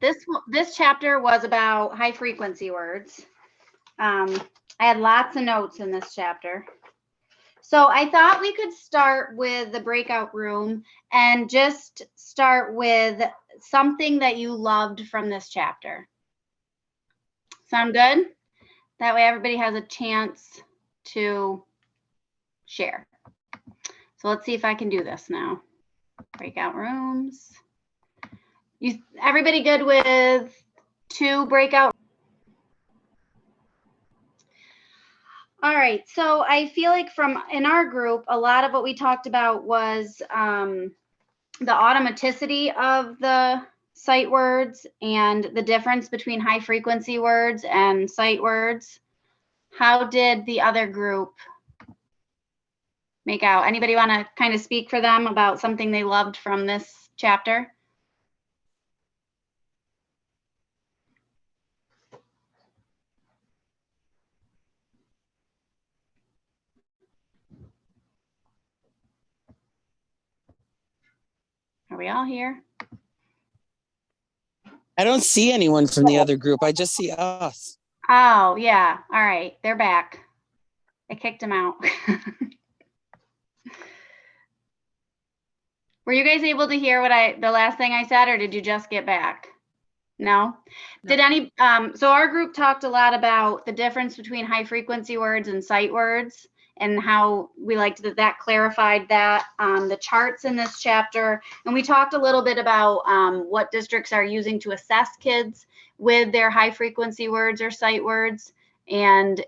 this chapter was about high frequency words. I had lots of notes in this chapter. So I thought we could start with the breakout room and just start with something that you loved from this chapter. Sound good? That way everybody has a chance to share. So let's see if I can do this now. Breakout rooms. Everybody good with 2 breakout? All right, so I feel like in our group, a lot of what we talked about was the automaticity of the sight words and the difference between high frequency words and sight words. How did the other group make out? Anybody want to kind of speak for them about something they loved from this chapter? Are we all here? I don't see anyone from the other group. I just see us. Oh, yeah. All right. They're back. I kicked them out. Were you guys able to hear the last thing I said, or did you just get back? No? Did any, so our group talked a lot about the difference between high frequency words and sight words, and how we liked that clarified that, the charts in this chapter. And we talked a little bit about what districts are using to assess kids with their high frequency words or sight words, and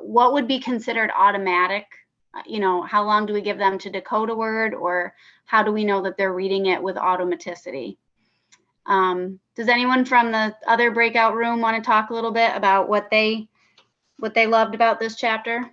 what would be considered automatic. How long do we give them to decode a word, or how do we know that they're reading it with automaticity? Does anyone from the other breakout room want to talk a little bit about what they loved about this chapter?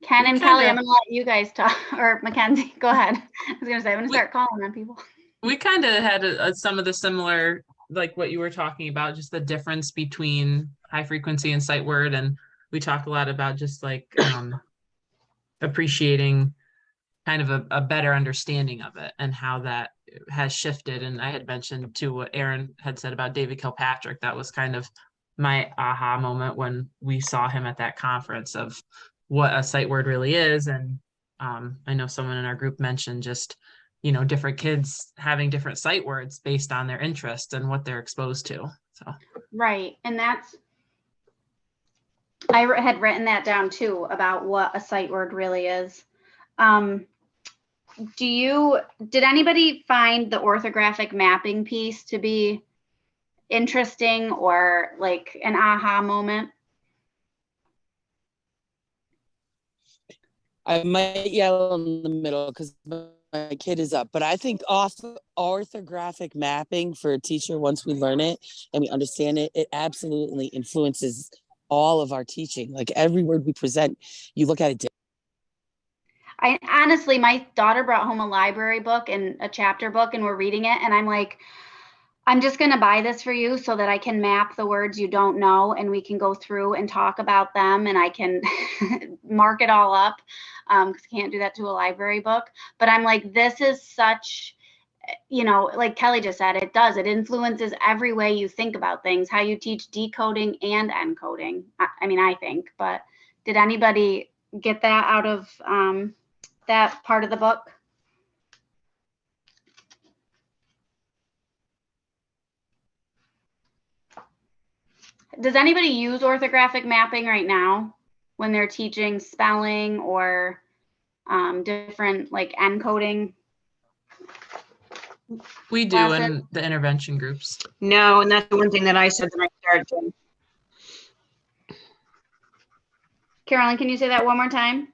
Ken and Kelly, I'm going to let you guys talk, or Mackenzie, go ahead. I was going to say, I'm going to start calling on people. We kind of had some of the similar, like what you were talking about, just the difference between high frequency and sight word. And we talked a lot about just like appreciating kind of a better understanding of it and how that has shifted. And I had mentioned too what Aaron had said about David Kilpatrick. That was kind of my aha moment when we saw him at that conference of what a sight word really is. And I know someone in our group mentioned just, different kids having different sight words based on their interest and what they're exposed to. So right. And I had written that down too, about what a sight word really is. Did anybody find the orthographic mapping piece to be interesting or like an aha moment? I might yell in the middle because my kid is up, but I think orthographic mapping for a teacher, once we learn it and we understand it, it absolutely influences all of our teaching. Like every word we present, you look at it differently. Honestly, my daughter brought home a library book and a chapter book, and we're reading it, and I'm like, I'm just going to buy this for you so that I can map the words you don't know, and we can go through and talk about them, and I can mark it all up, because I can't do that to a library book. But I'm like, this is such, like Kelly just said, it influences every way you think about things, how you teach decoding and encoding. I think, but did anybody get that out of that part of the book? Does anybody use orthographic mapping right now when they're teaching spelling or different like encoding? We do classes? In the intervention groups. No, and that's the one thing that I said that I started doing. Carolyn, can you say that one more time?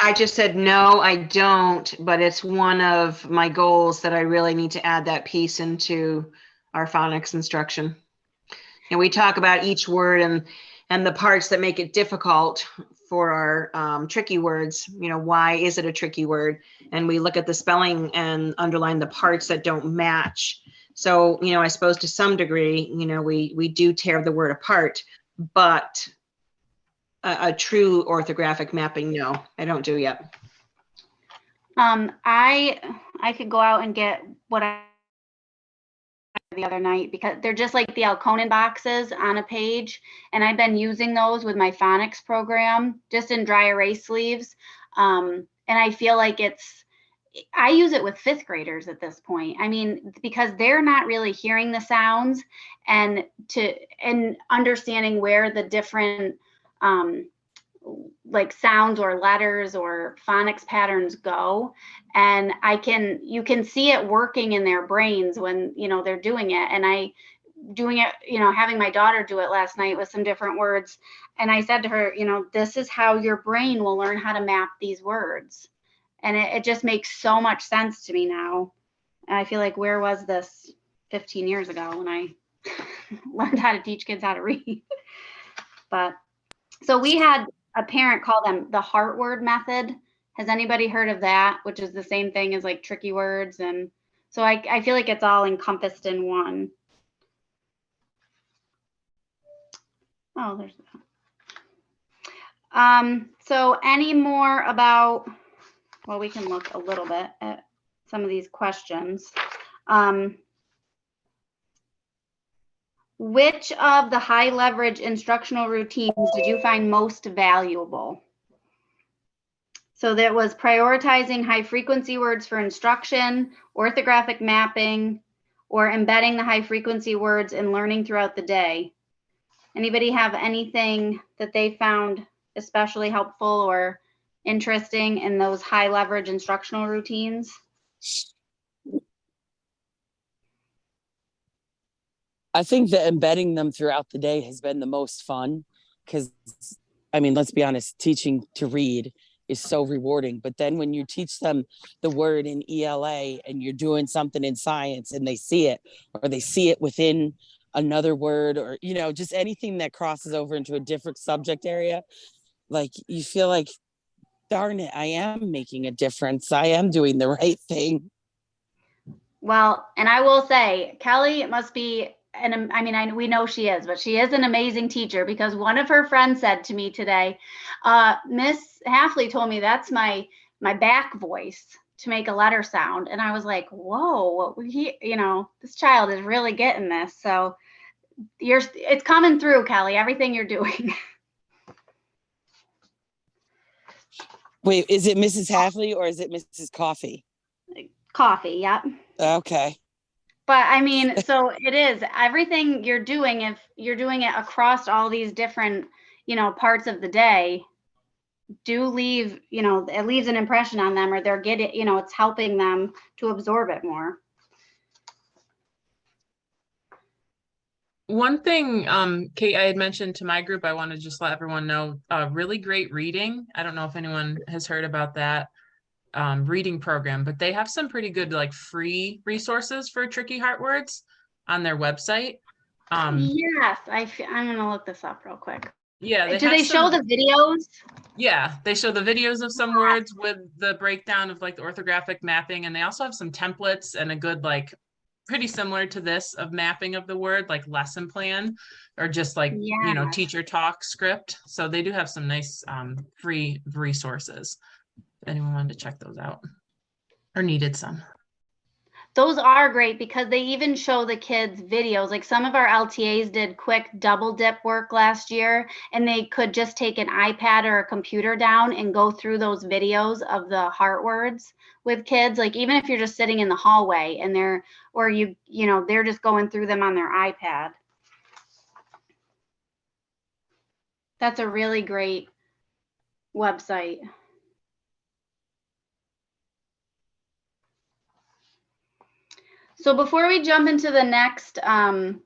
I just said, no, I don't, but it's one of my goals that I really need to add that piece into our phonics instruction. And we talk about each word and the parts that make it difficult for our tricky words. Why is it a tricky word? And we look at the spelling and underline the parts that don't match So, I suppose to some degree, we do tear the word apart, but a true orthographic mapping, no, I don't do yet. I could go out and get what I the other night, because they're just like the Alconin boxes on a page, and I've been using those with my phonics program just in dry erase sleeves. And I feel like I use it with fifth graders at this point. I mean, because they're not really hearing the sounds and understanding where the different like sounds or letters or phonics patterns go. And you can see it working in their brains when, they're doing it. And doing it, having my daughter do it last night with some different words. And I said to her, this is how your brain will learn how to map these words. And it just makes so much sense to me now. And I feel like, where was this 15 years ago when I learned how to teach kids how to read? But so we had a parent call them the heart word method. Has anybody heard of that? Which is the same thing as like tricky words. And so I feel like it's all encompassed in one. Oh, there's that. So any more about, well, we can look a little bit at some of these questions. Which of the high leverage instructional routines did you find most valuable? So there was prioritizing high frequency words for instruction, orthographic mapping, or embedding the high frequency words in learning throughout the day. Anybody have anything that they found especially helpful or interesting in those high leverage instructional routines? I think that embedding them throughout the day has been the most fun, because, I mean, let's be honest, teaching to read is so rewarding. But then when you teach them the word in ELA and you're doing something in science and they see it, or they see it within another word, or, just anything that crosses over into a different subject area, like you feel like, darn it, I am making a difference. I am doing the right thing. Well, and I will say, Kelly must be, and I mean, we know she is, but she is an amazing teacher, because one of her friends said to me today, Miss Halfley told me that's my back voice to make a letter sound. And I was like, whoa, this child is really getting this. So it's coming through, Kelly, everything you're doing. Wait, is it Mrs. Halfley or is it Mrs. Coffee? Coffee, yep. Okay. But I mean, so it is everything you're doing, if you're doing it across all these different, parts of the day, do leave, it leaves an impression on them, or they're getting, it's helping them to absorb it more. One thing, Kate, I had mentioned to my group, I want to just let everyone know, really great reading. I don't know if anyone has heard about that reading program, but they have some pretty good like free resources for tricky heart words on their website. Yes, I'm gonna look this up real quick. Yeah. Do they show the videos? Yeah, they show the videos of some words with the breakdown of like the orthographic mapping, and they also have some templates and a good, like, pretty similar to this, of mapping of the word, like lesson plan, or just like, teacher talk script. So they do have some nice free resources. If anyone wanted to check those out or needed some. Those are great, because they even show the kids videos. Like some of our LTAs did quick double dip work last year, and they could just take an iPad or a computer down and go through those videos of the heart words with kids. Like even if you're just sitting in the hallway and they're just going through them on their iPad. That's a really great website. So before we jump into the next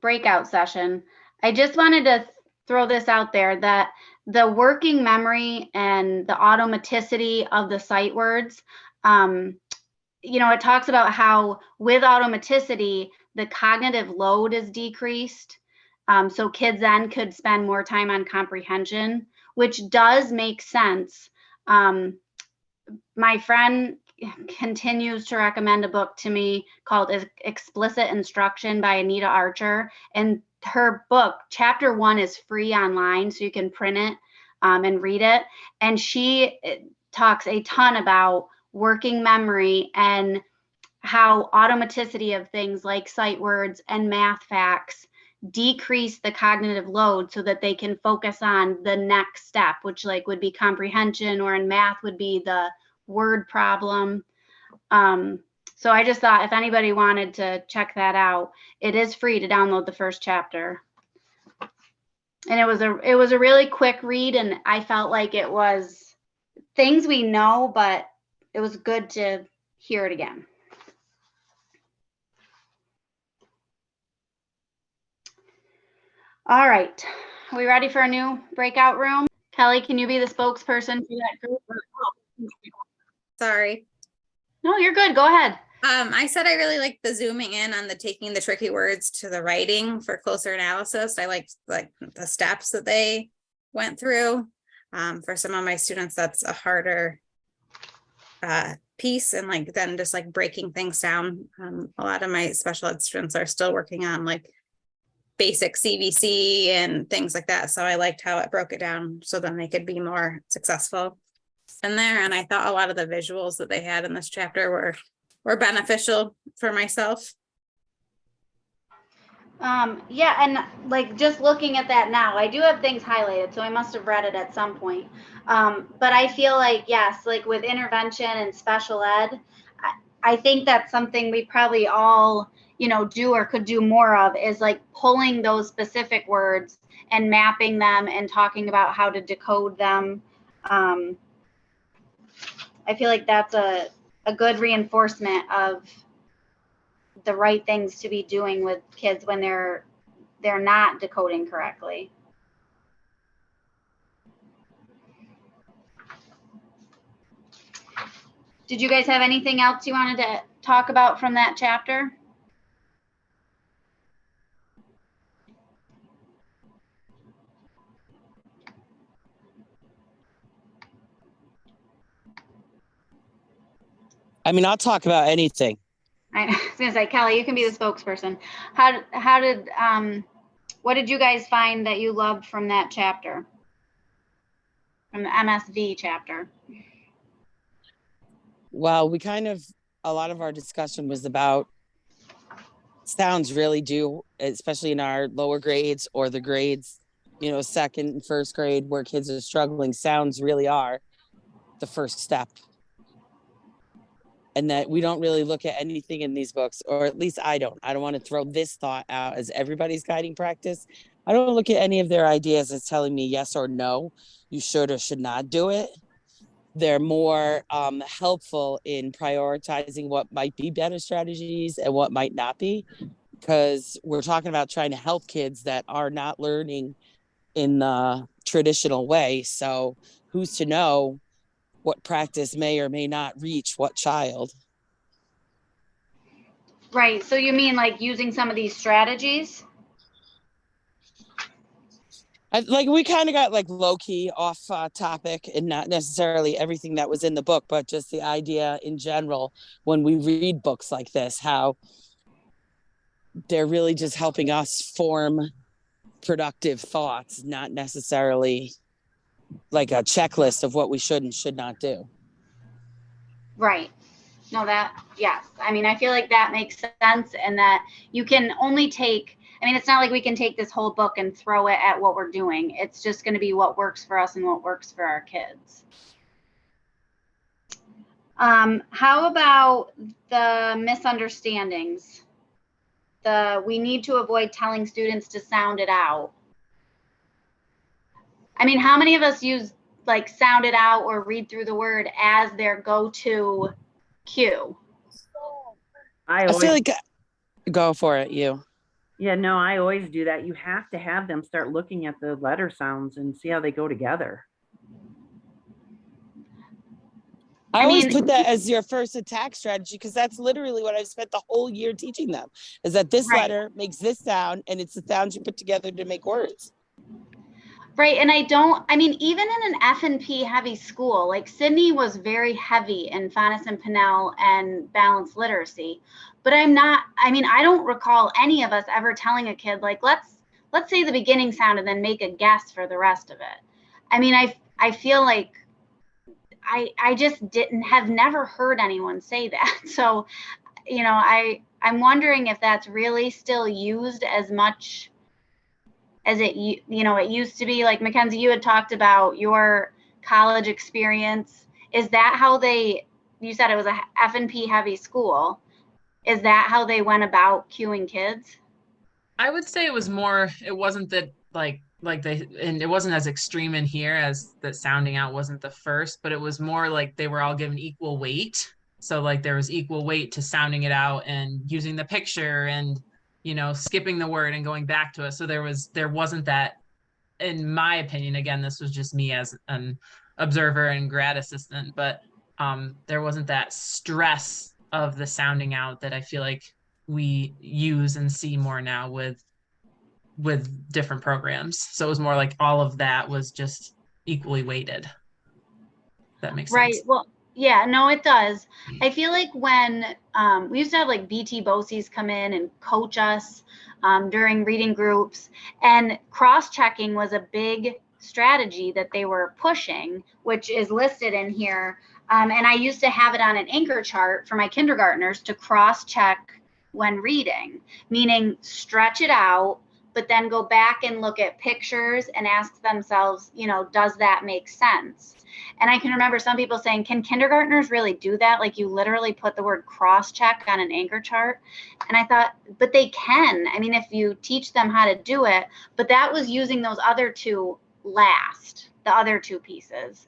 breakout session, I just wanted to throw this out there, that the working memory and the automaticity of the sight words, it talks about how with automaticity, the cognitive load is decreased. So kids then could spend more time on comprehension, which does make sense. My friend continues to recommend a book to me called Explicit Instruction by Anita Archer. And her book, chapter 1, is free online, so you can print it and read it. And she talks a ton about working memory and how automaticity of things like sight words and math facts decrease the cognitive load so that they can focus on the next step, which like would be comprehension, or in math would be the word problem. So I just thought if anybody wanted to check that out, it is free to download the first chapter. And it was a really quick read, and I felt like it was things we know, but it was good to hear it again. All right, are we ready for a new breakout room? Kelly, can you be the spokesperson for that group? Sorry. No, you're good. Go ahead. I said I really liked the zooming in on the taking the tricky words to the writing for closer analysis. I liked like the steps that they went through. For some of my students, that's a harder piece, and like then just like breaking things down. A lot of my special ed students are still working on like basic CVC and things like that. So I liked how it broke it down so then they could be more successful in there. And I thought a lot of the visuals that they had in this chapter were beneficial for myself. Yeah, and like just looking at that now, I do have things highlighted, so I must have read it at some point. But I feel like, yes, like with intervention and special ed, I think that's something we probably all, do or could do more of, is like pulling those specific words and mapping them and talking about how to decode them. I feel like that's a good reinforcement of the right things to be doing with kids when they're not decoding correctly. Did you guys have anything else you wanted to talk about from that chapter? I mean, I'll talk about anything. I was gonna say, Kelly, you can be the spokesperson. What did you guys find that you loved from that chapter? From the MSV chapter? Well, a lot of our discussion was about sounds really do, especially in our lower grades or the grades, second and first grade where kids are struggling, sounds really are the first step. And that we don't really look at anything in these books, or at least I don't want to throw this thought out as everybody's guiding practice. I don't look at any of their ideas as telling me yes or no, you should or should not do it. They're more helpful in prioritizing what might be better strategies and what might not be, because we're talking about trying to help kids that are not learning in the traditional way. So who's to know what practice may or may not reach what child? Right. So you mean like using some of these strategies? We kind of got like low key off topic, and not necessarily everything that was in the book, but just the idea in general when we read books like this, how they're really just helping us form productive thoughts, not necessarily like a checklist of what we should and should not do. Right. No, yes. I mean, I feel like that makes sense, and that you can only take, it's not like we can take this whole book and throw it at what we're doing. It's just going to be what works for us and what works for our kids. How about the misunderstandings? We need to avoid telling students to sound it out. How many of us use like sound it out or read through the word as their go-to cue? I feel like, go for it, you. Yeah, no, I always do that. You have to have them start looking at the letter sounds and see how they go together. I always put that as your first attack strategy, because that's literally what I've spent the whole year teaching them, is that this letter makes this sound, and it's the sounds you put together to make words. Right, and I mean, even in an F&P heavy school, like Sydney was very heavy in Fonis and Pinnell and balanced literacy, but I mean, I don't recall any of us ever telling a kid, like, let's say the beginning sound and then make a guess for the rest of it. I mean, I feel like I just have never heard anyone say that. So, you know, I'm wondering if that's really still used as much as it used to be. Like Mackenzie, you had talked about your college experience. Is that how you said it was a F&P heavy school. Is that how they went about cueing kids? I would say it was more, it wasn't that and it wasn't as extreme in here as that sounding out wasn't the first, but it was more like they were all given equal weight. So like there was equal weight to sounding it out and using the picture and, skipping the word and going back to it. So there wasn't that, in my opinion, again, this was just me as an observer and grad assistant, but there wasn't that stress of the sounding out that I feel like we use and see more now with different programs. So it was more like all of that was just equally weighted. That makes Right. sense. Well, yeah, no, it does. I feel like when we used to have like BT BOCES come in and coach us during reading groups, and cross-checking was a big strategy that they were pushing, which is listed in here. And I used to have it on an anchor chart for my kindergartners to cross-check when reading, meaning stretch it out, but then go back and look at pictures and ask themselves, does that make sense? And I can remember some people saying, can kindergartners really do that? Like you literally put the word cross-check on an anchor chart. And I thought, but they can. I mean, if you teach them how to do it, but that was using those other two last, the other two pieces.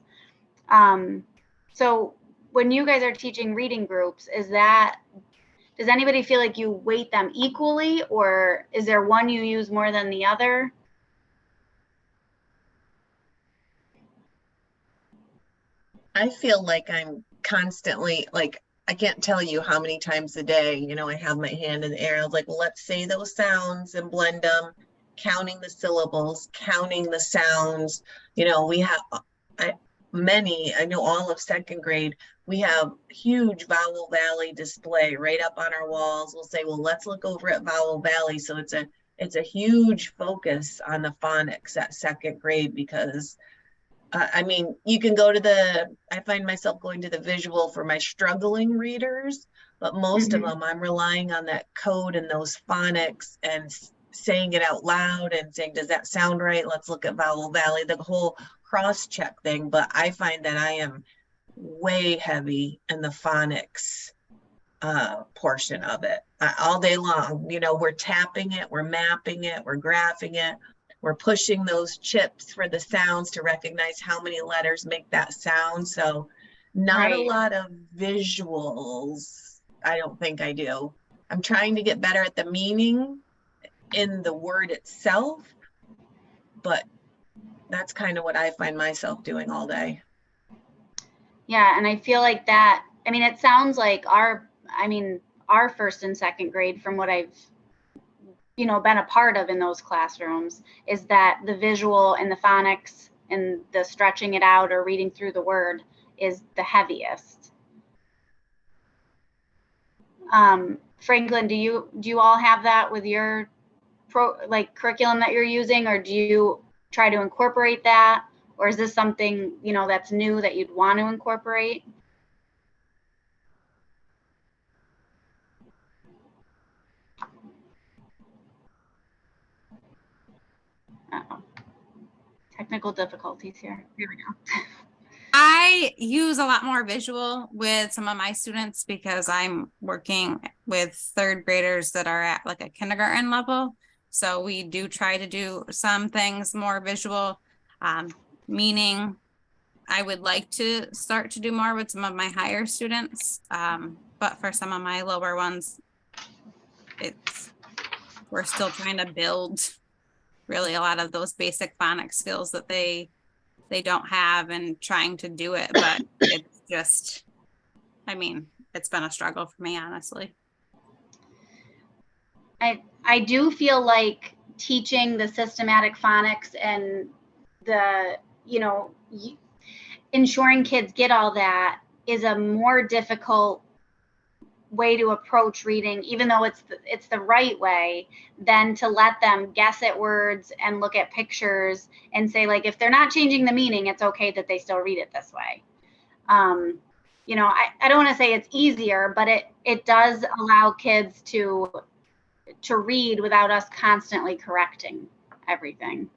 So when you guys are teaching reading groups, does anybody feel like you weight them equally, or is there one you use more than the other? I feel like I'm constantly like, I can't tell you how many times a day, I have my hand in the air. I was like, well, let's say those sounds and blend them, counting the syllables, counting the sounds. We have I know all of second grade, we have huge Vowel Valley display right up on our walls. We'll say, well, let's look over at Vowel Valley. So it's a huge focus on the phonics at second grade because I mean, you can go to I find myself going to the visual for my struggling readers, but most of them I'm relying on that code and those phonics and saying it out loud and saying, does that sound right? Let's look at Vowel Valley, the whole cross-check thing. But I find that I am way heavy in the phonics portion of it all day long. We're tapping it, we're mapping it, we're graphing it. We're pushing those chips for the sounds to recognize how many letters make that sound. So not a lot of visuals. I don't think I do. I'm trying to get better at the meaning in the word itself, but that's kind of what I find myself doing all day. Yeah, and I feel like that, it sounds like our first and second grade, from what I've been a part of in those classrooms, is that the visual and the phonics and the stretching it out or reading through the word is the heaviest. Franklin, do you all have that with your curriculum that you're using, or do you try to incorporate that, or is this something that's new that you'd want to incorporate? Uh-oh. Technical difficulties here. Here we go. I use a lot more visual with some of my students because I'm working with third graders that are at like a kindergarten level. So we do try to do some things more visual, meaning I would like to start to do more with some of my higher students. But for some of my lower ones, we're still trying to build really a lot of those basic phonics skills that they don't have and trying to do it, but it's just, it's been a struggle for me, honestly. I do feel like teaching the systematic phonics and ensuring kids get all that is a more difficult way to approach reading, even though it's the right way, than to let them guess at words and look at pictures and say, like, if they're not changing the meaning, it's okay that they still read it this way. I don't want to say it's easier, but it does allow kids to read without us constantly correcting everything.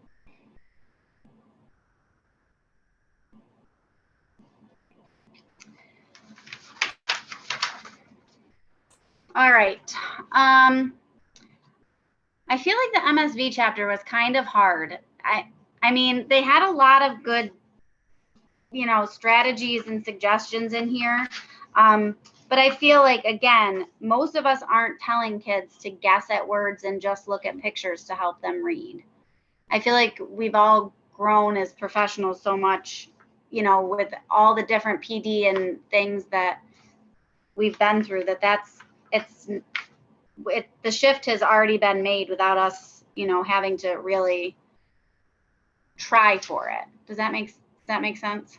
All right. I feel like the MSV chapter was kind of hard. I mean, they had a lot of good, strategies and suggestions in here. But I feel like, again, most of us aren't telling kids to guess at words and just look at pictures to help them read. I feel like we've all grown as professionals so much, with all the different PD and things that we've been through, the shift has already been made without us, having to really try for it. Does that make sense?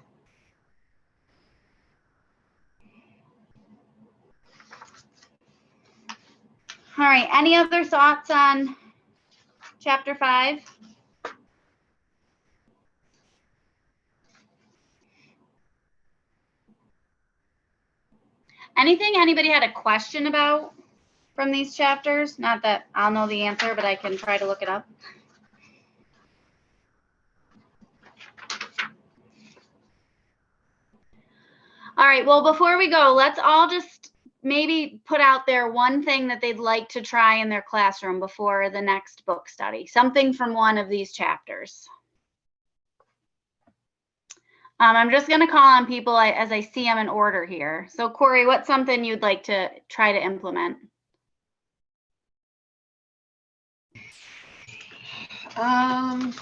All right. Any other thoughts on chapter 5? Anything anybody had a question about from these chapters? Not that I'll know the answer, but I can try to look it up. All right. Well, before we go, let's all just maybe put out there one thing that they'd like to try in their classroom before the next book study, something from one of these chapters. I'm just going to call on people as I see them in order here. So Corey, what's something you'd like to try to implement? I'm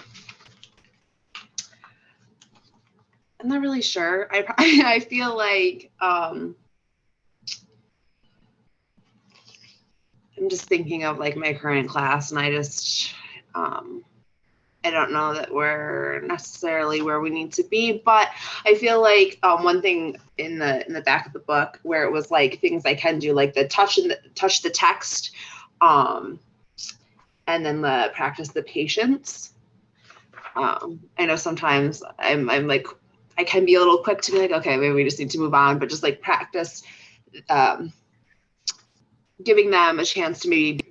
not really sure. I feel like I'm just thinking of like my current class, and I don't know that we're necessarily where we need to be, but I feel like one thing in the back of the book where it was like things I can do, like the touch the text, and then the practice the patience. I know sometimes I'm like, I can be a little quick to be like, okay, maybe we just need to move on, but just like practice giving them a chance to maybe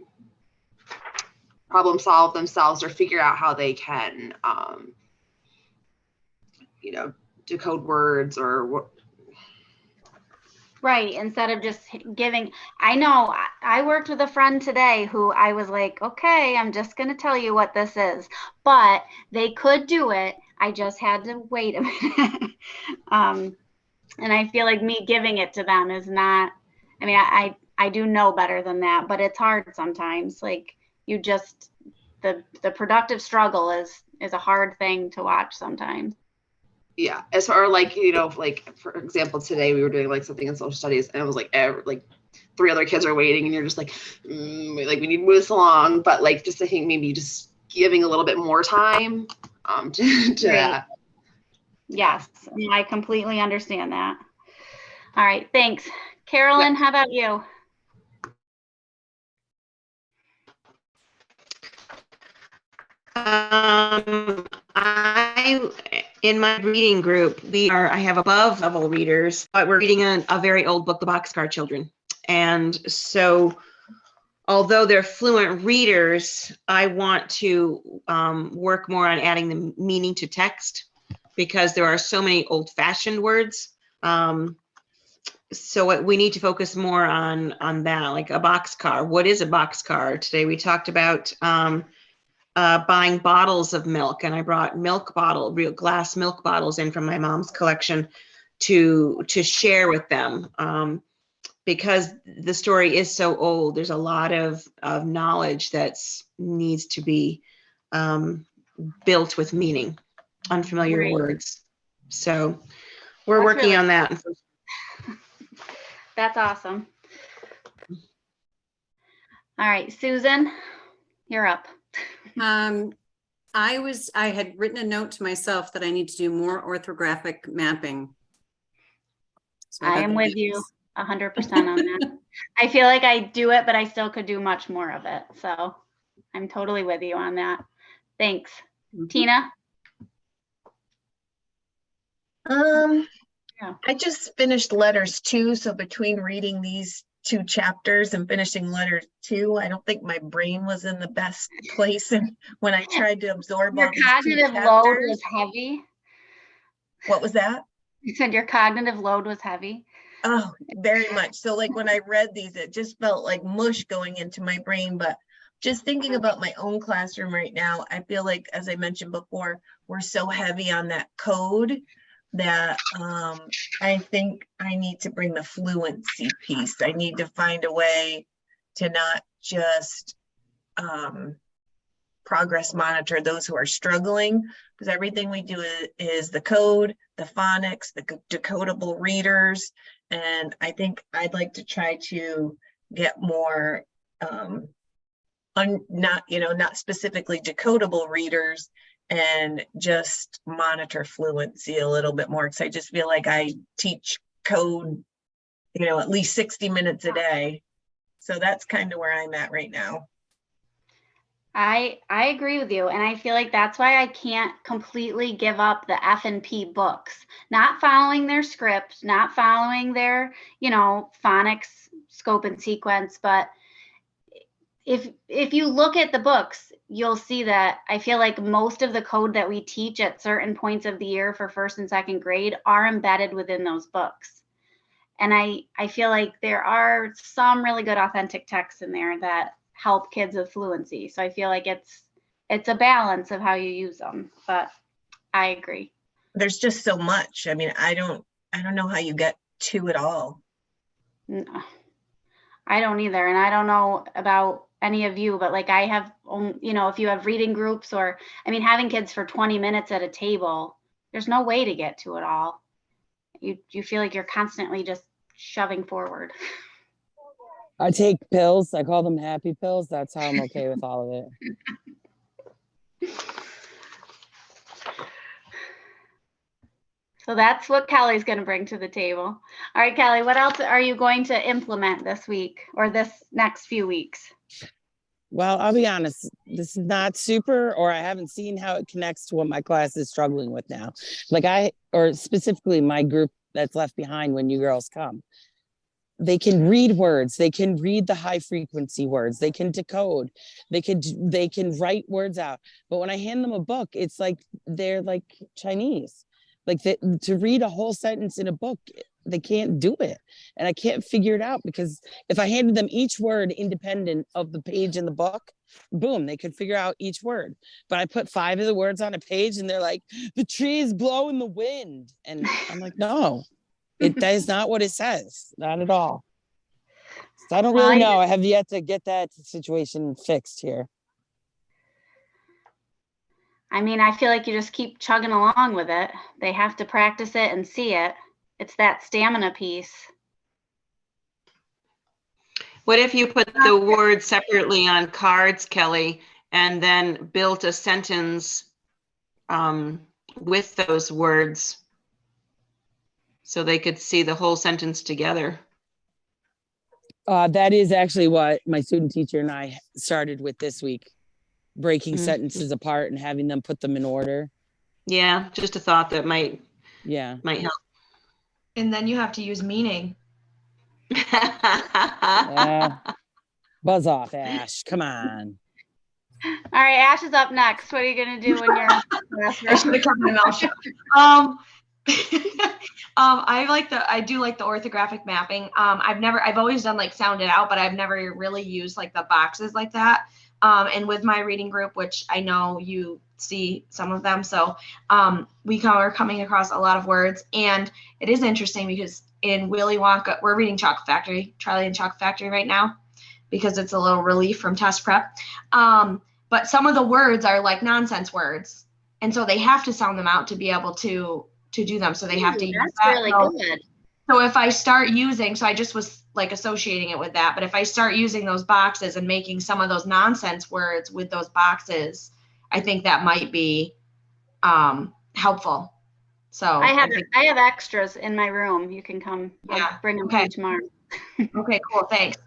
problem solve themselves or figure out how they can, decode words or. Right. Instead of just giving, I know I worked with a friend today who I was like, okay, I'm just going to tell you what this is, but they could do it. I just had to wait a minute. And I feel like me giving it to them is not, I mean, I do know better than that, but it's hard sometimes. Like the productive struggle is a hard thing to watch sometimes. Yeah, as far like, like for example, today we were doing like something in social studies, and it was like 3 other kids are waiting, and you're just like, we need to move this along. But like, just I think maybe just giving a little bit more time to Right. that. Yes, I completely understand that. All right, thanks. Carolyn, How about you? In my reading group, I have above level readers, but we're reading a very old book, The Boxcar Children. And so although they're fluent readers, I want to work more on adding the meaning to text, because there are so many old-fashioned words. So we need to focus more on that, like a boxcar. What is a boxcar? Today we talked about buying bottles of milk, and I brought real glass milk bottles in from my mom's collection to share with them, because the story is so old. There's a lot of knowledge that needs to be built with meaning, unfamiliar Right. words. So we're That's working really on that. That's awesome. All right, Susan, you're up. I had written a note to myself that I need to do more orthographic mapping. So I that am would with be you nice. 100% on that. I feel like I do it, but I still could do much more of it. So I'm totally with you on that. Thanks. Mhm. Tina? Yeah. I just finished letters 2, so between reading these 2 chapters and finishing letter 2, I don't think my brain was in the best place, and when I tried to absorb Your all these 2 cognitive load chapters. was heavy. What was that? You said your cognitive load was heavy. Oh, very much. So like when I read these, it just felt like mush going into my brain. But just thinking about my own classroom right now, I feel like, as I mentioned before, we're so heavy on that code that I think I need to bring the fluency piece. I need to find a way to not just progress monitor those who are struggling, because everything we do is the code, the phonics, the decodable readers. And I think I'd like to try to get more not specifically decodable readers, and just monitor fluency a little bit more, because I just feel like I teach code, at least 60 minutes a day. So that's kind of where I'm at right now. I agree with you, and I feel like that's why I can't completely give up the F&P books. Not following their script, not following their, phonics, scope and sequence, but if you look at the books, you'll see that I feel like most of the code that we teach at certain points of the year for 1st and 2nd grade are embedded within those books. And I feel like there are some really good authentic texts in there that help kids with fluency. So I feel like it's a balance of how you use them, but I agree. There's just so much. I mean, I don't know how you get to it all. No, I don't either. And I don't know about any of you, but like I have, if you have reading groups or, having kids for 20 minutes at a table, there's no way to get to it all. You feel like you're constantly just shoving forward. I take pills. I call them happy pills. That's how I'm okay with all of it. So that's what Kelly's going to bring to the table. All right, Kelly, what else are you going to implement this week or this next few weeks? Well, I'll be honest, this is not super, or I haven't seen how it connects to what my class is struggling with now. Or specifically my group that's left behind when you girls come. They can read words. They can read the high frequency words. They can decode. They can write words out. But when I hand them a book, it's like they're like Chinese. To read a whole sentence in a book, they can't do it. And I can't figure it out, because if I handed them each word independent of the page in the book, boom, they could figure out each word. But I put 5 of the words on a page and they're like, the trees blow in the wind. And I'm like, no. That is not what it says. Not at all. So I don't really know. I have yet to get that situation fixed here. I feel like you just keep chugging along with it. They have to practice it and see it. It's that stamina piece. What if you put the words separately on cards, Kelly, and then built a sentence with those words, so they could see the whole sentence together? That is actually what my student teacher and I started with this week, breaking sentences apart and having them put them in order. Yeah, just a thought that might help. And then you have to use meaning. Buzz off, Ash. Come on. All right, Ash is up next. What are you going to do when you're I should have kept my mouth shut. I do like the orthographic mapping. I've always done like sound it out, but I've never really used like the boxes like that. And with my reading group, which I know you see some of them, so we are coming across a lot of words, and it is interesting because in Willy Wonka, we're reading Chocolate Factory, Charlie and Chocolate Factory right now, because it's a little relief from test prep. But some of the words are like nonsense words, and so they have to sound them out to be able to do them. So they have to use that. Really good. So if I start using, so I just was like associating it with that, but if I start using those boxes and making some of those nonsense words with those boxes, I think that might be helpful. So I think, have extras in my room. You can come. Yeah, I'll bring them to okay. you tomorrow. okay, cool, thanks.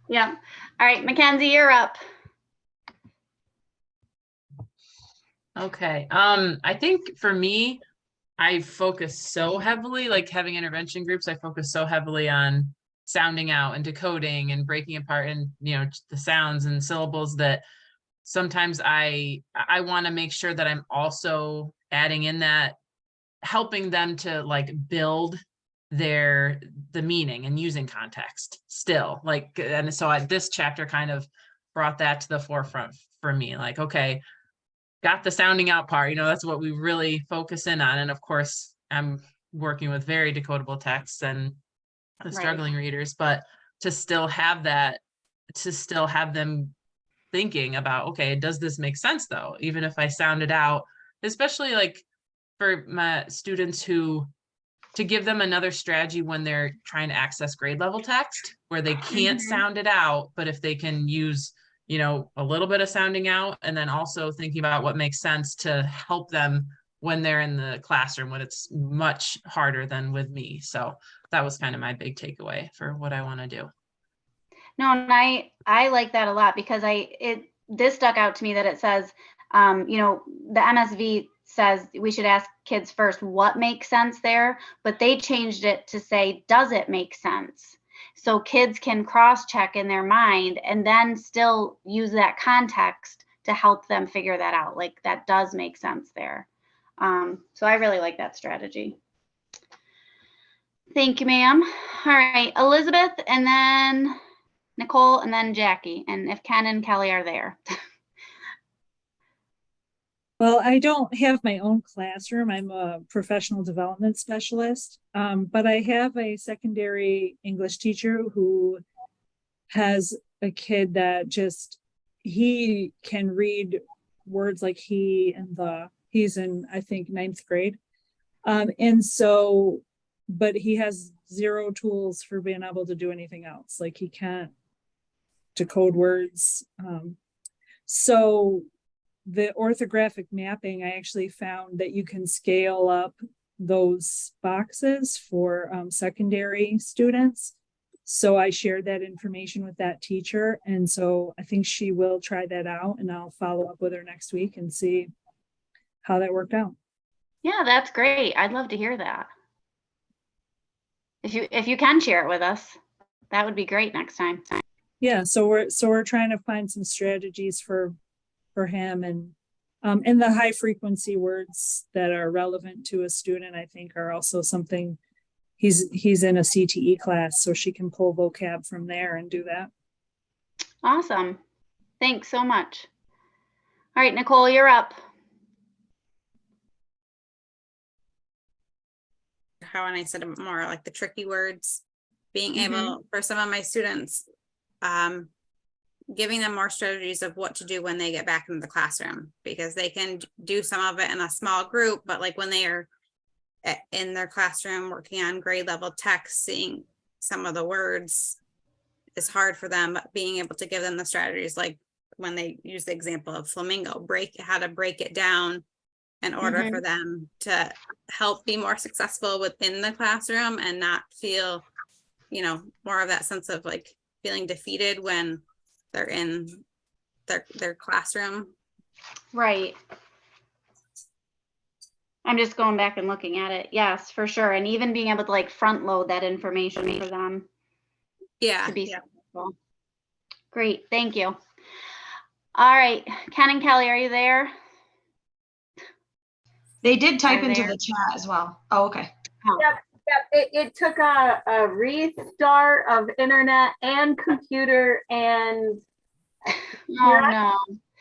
Yeah. All right, Mackenzie, you're up. Okay. I think for me, I focus so heavily, like having intervention groups, I focus so heavily on sounding out and decoding and breaking apart and, you know, the sounds and syllables that sometimes I want to make sure that I'm also adding in that, helping them to like build the meaning and using context still, like, and so this chapter kind of brought that to the forefront for me, like, okay, got the sounding out part, you know, that's what we really focus in on. And of course, I'm working with very decodable texts and the struggling readers, but to still have that, to still have them thinking about, okay, does this make sense though? Even if I sound it out, especially like for my students who, to give them another strategy when they're trying to access grade level text where they can't sound it out, but if they can use, you know, a little bit of sounding out and then also thinking about what makes sense to help them when they're in the classroom, when it's much harder than with me. So that was kind of my big takeaway for what I want to do. No, and I like that a lot because this stuck out to me that it says, you know, the MSV says we should ask kids first what makes sense there, but they changed it to say, does it make sense? So kids can cross-check in their mind and then still use that context to help them figure that out. Like that does make sense there. So I really like that strategy. Thank you, ma'am. All right, Elizabeth, and then Nicole, and then Jackie, and if Ken and Kelly are there. Well, I don't have my own classroom. I'm a professional development specialist, but I have a secondary English teacher who has a kid that he can read words like he and the. He's in, I think, 9th grade. And so, but he has zero tools for being able to do anything else. Like he can't decode words. So the orthographic mapping, I actually found that you can scale up those boxes for secondary students. So I shared that information with that teacher. And so I think she will try that out and I'll follow up with her next week and see how that worked out. Yeah, that's great. I'd love to hear that. If you can share it with us, that would be great next time. Yeah, so we're trying to find some strategies for him, and the high frequency words that are relevant to a student, I think, are also something. He's in a CTE class, so she can pull vocab from there and do that. Awesome. Thanks so much. All right, Nicole, you're up. How, when I said it more like the tricky words, being able for some of my students, giving them more strategies of what to do when they get back into the classroom, because they can do some of it in a small group, but like when they are in their classroom working on grade level text, seeing some of the words is hard for them, but being able to give them the strategies, like when they use the example of flamingo, how to break it down in order for them to help be more successful within the classroom and not feel, you know, more of that sense of like feeling defeated when they're in their classroom. Right. I'm just going back and looking at it. Yes, for sure. And even being able to like front load that information for them. Yeah. To be successful. Great. Thank you. All right. Ken and Kelly, are you there? They did type into the chat as well. Oh, okay. Yep. It took a restart of internet and computer and oh no.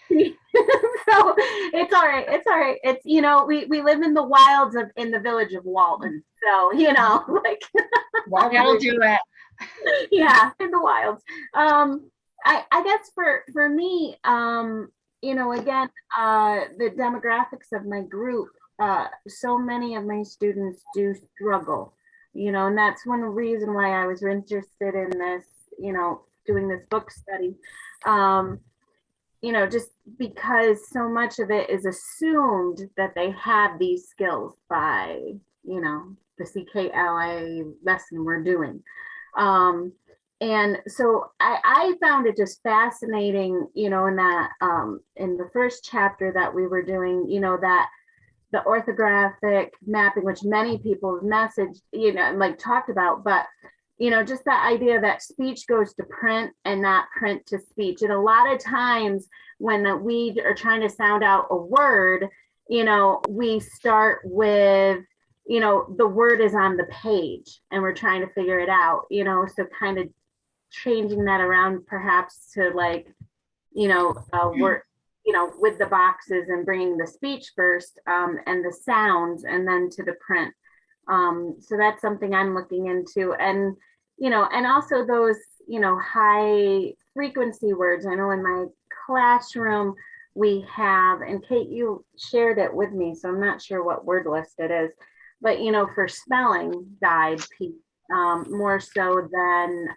So it's all right. It's all right. It's, you know, we live in the wilds in the village of Walden. So, you know, like that'll do it. Yeah, in the wilds. I guess for me, you know, again, the demographics of my group, so many of my students do struggle, you know, and that's one reason why I was interested in this, you know, doing this book study. you know, just because so much of it is assumed that they have these skills by, you know, the CKLA lesson we're doing. And so I found it just fascinating, you know, in that in the first chapter that we were doing, you know, that the orthographic mapping, which many people have messaged, you know, and like talked about, but you know, just that idea that speech goes to print and not print to speech. And a lot of times when we are trying to sound out a word, you know, we start with, you know, the word is on the page and we're trying to figure it out, you know, so kind of changing that around perhaps to like, you know, word, you know, with the boxes and bringing the speech first and the sounds and then to the print. So that's something I'm looking into. And, you know, and also those, you know, high frequency words. I know in my classroom we have, and Kate, you shared it with me, so I'm not sure what word list it is, but, you know, for spelling guide piece, more so than,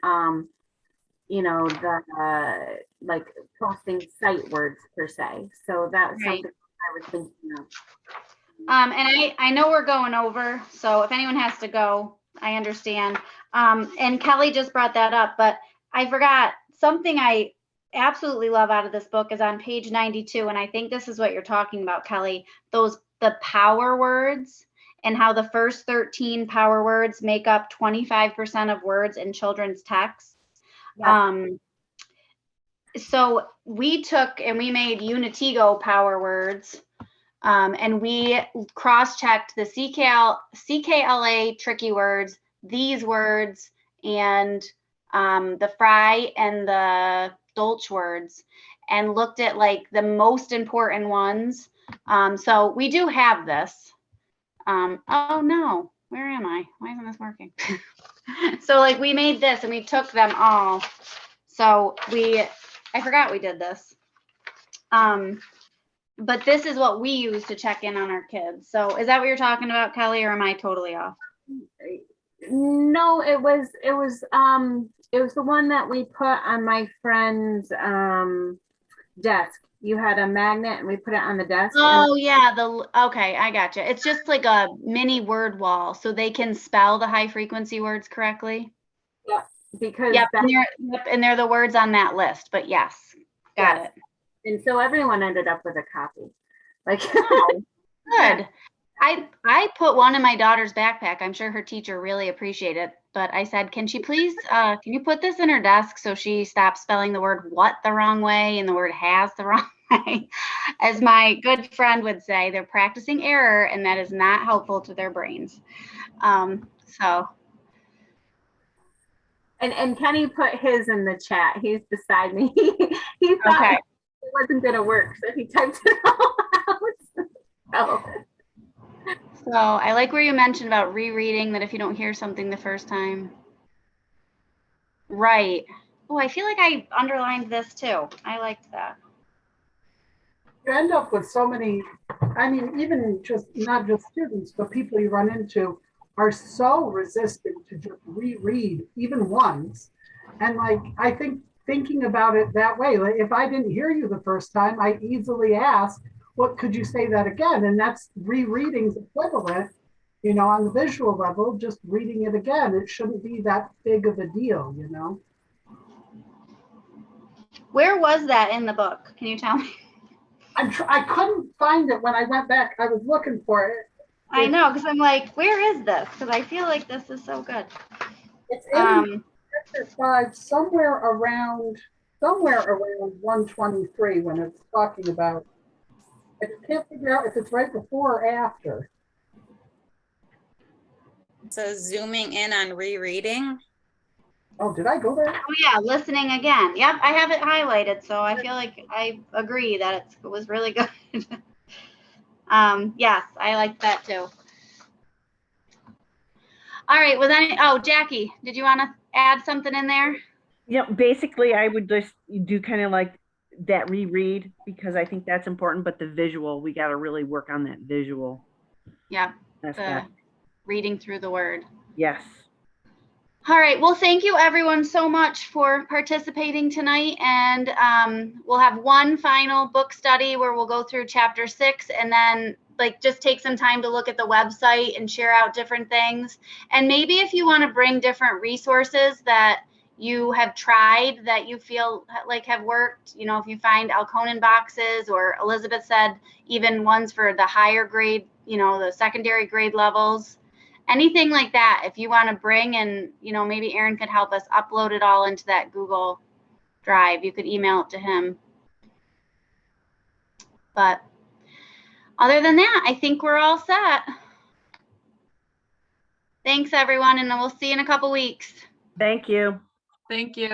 you know, the like posting sight words per se. So that's Right. something I was thinking of. And I know we're going over, so if anyone has to go, I understand. And Kelly just brought that up, but I forgot something I absolutely love out of this book is on page 92. And I think this is what you're talking about, Kelly, the power words and how the first 13 power words make up 25% of words in children's texts. Yeah. So we took and we made Unitigo power words. And we cross-checked the CKLA tricky words, these words, and the Fry and the Dolch words, and looked at like the most important ones. So we do have this. Oh no, where am I? Why isn't this working? So like we made this and we took them all. So I forgot we did this. But this is what we use to check in on our kids. So is that what you're talking about, Kelly, or am I totally off? No, it was the one that we put on my friend's desk. You had a magnet and we put it on the desk. Oh yeah, okay, I gotcha. It's just like a mini word wall so they can spell the high frequency words correctly. Yeah, because Yep, and they're the words on that list, but yes, got it. And so everyone ended up with a copy. Like Good. I put one in my daughter's backpack. I'm sure her teacher really appreciated it. But I said, can she please, can you put this in her desk so she stops spelling the word what the wrong way and the word has the wrong way? As my good friend would say, they're practicing error and that is not helpful to their brains. So. And Kenny put his in the chat. He's beside me. He thought it wasn't going to work, so he typed it all out. So I like where you mentioned about rereading, that if you don't hear something the first time. Right. Oh, I feel like I underlined this too. I liked that. You end up with so many, I mean, even just not just students, but people you run into are so resistant to just reread even once. And like, I think thinking about it that way, like if I didn't hear you the first time, I easily ask, what could you say that again? And that's rereading's equivalent, you know, on the visual level, just reading it again. It shouldn't be that big of a deal, you know? Where was that in the book? Can you tell me? I couldn't find it when I went back. I was looking for it. I know, because I'm like, where is this? Because I feel like this is so good. It's in chapter 5, somewhere around 123 when it's talking about. I just can't figure out if it's right before or after. So zooming in on rereading. Oh, did I go there? Oh yeah, listening again. Yep, I have it highlighted, so I feel like I agree that it was really good. Yes, I like that too. All right, well then, oh, Jackie, did you want to add something in there? Yeah, basically I would just do kind of like that reread because I think that's important, but the visual, we got to really work on that visual. Yeah, That's the reading through the word. Yes. All right. Well, thank you everyone so much for participating tonight. And we'll have one final book study where we'll go through chapter 6 and then like just take some time to look at the website and share out different things. And maybe if you want to bring different resources that you have tried that you feel like have worked, you know, if you find Alconin boxes, or Elizabeth said, even ones for the higher grade, you know, the secondary grade levels, anything like that, if you want to bring, and, you know, maybe Aaron could help us upload it all into that Google Drive. You could email it to him. But other than that, I think we're all set. Thanks everyone, and we'll see you in a couple weeks. Thank you. Thank you.